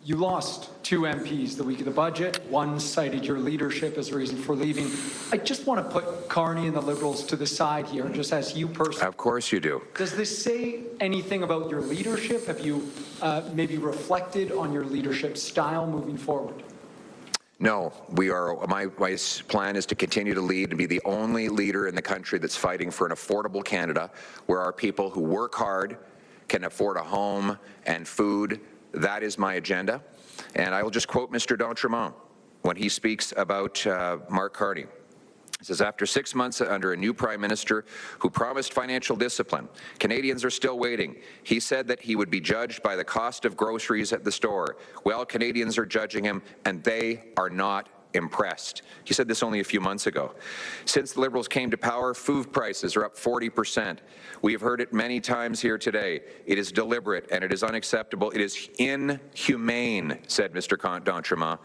You lost 2 MPs the week of the budget. One cited your leadership as a reason for leaving. I just want to put Carney and the Liberals to the side here, just as you personally. Of course you do. Does this say anything about your leadership? Have you maybe reflected on your leadership style moving forward? No, my plan is to continue to lead and be the only leader in the country that's fighting for an affordable Canada, where our people who work hard can afford a home and food. That is my agenda. And I will just quote Mr. d'Entremont when he speaks about Mark Carney. He says, after 6 months under a new Prime Minister who promised financial discipline, Canadians are still waiting. He said that he would be judged by the cost of groceries at the store. Well, Canadians are judging him, and they are not impressed. He said this only a few months ago. Since the Liberals came to power, food prices are up 40%. We have heard it many times here today. It is deliberate and it is unacceptable. It is inhumane, said Mr. d'Entremont,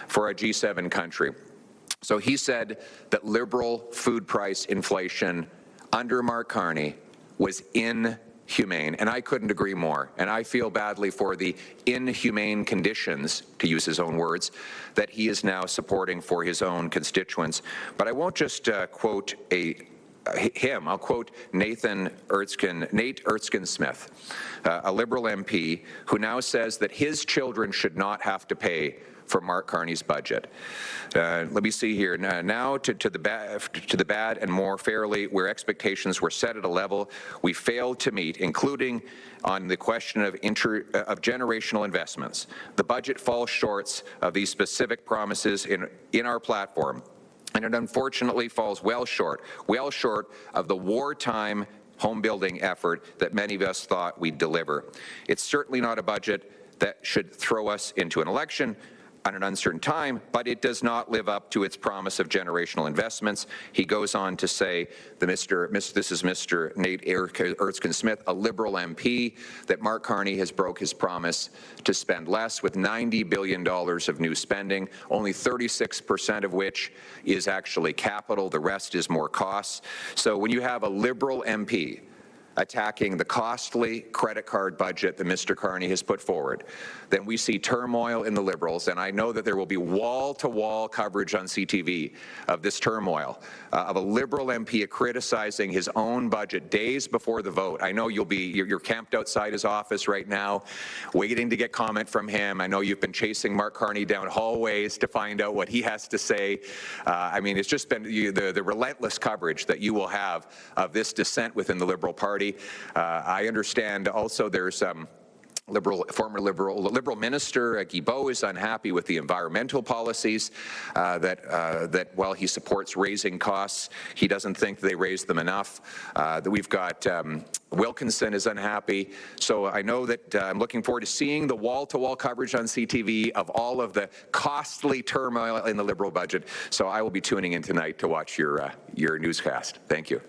for a G7 country. So he said that Liberal food price inflation under Mark Carney was inhumane, and I couldn't agree more. And I feel badly for the inhumane conditions, to use his own words, that he is now supporting for his own constituents. But I won't just quote him. I'll quote Nate Erskine-Smith, a Liberal MP, who now says that his children should not have to pay for Mark Carney's budget. Let me see here. Now to the bad and more fairly, where expectations were set at a level we failed to meet, including on the question of generational investments. The budget falls short of these specific promises in our platform, and it unfortunately falls well short of the wartime home building effort that many of us thought we'd deliver. It's certainly not a budget that should throw us into an election at an uncertain time, but it does not live up to its promise of generational investments. He goes on to say, this is Mr. Nate Erskine-Smith, a Liberal MP, that Mark Carney has broke his promise to spend less, with $90 billion of new spending, only 36% of which is actually capital. The rest is more costs. So when you have a Liberal MP attacking the costly credit card budget that Mr. Carney has put forward, then we see turmoil in the Liberals, and I know that there will be wall-to-wall coverage on CTV of this turmoil, of a Liberal MP criticizing his own budget days before the vote. I know you're camped outside his office right now, waiting to get comment from him. I know you've been chasing Mark Carney down hallways to find out what he has to say. I mean, it's just been the relentless coverage that you will have of this dissent within the Liberal Party. I understand also there's former Liberal Minister Guilbeault is unhappy with the environmental policies, that while he supports raising costs, he doesn't think they raise them enough. We've got Wilkinson is unhappy. So I know that I'm looking forward to seeing the wall-to-wall coverage on CTV of all of the costly turmoil in the Liberal budget. So I will be tuning in tonight to watch your newscast. Thank you.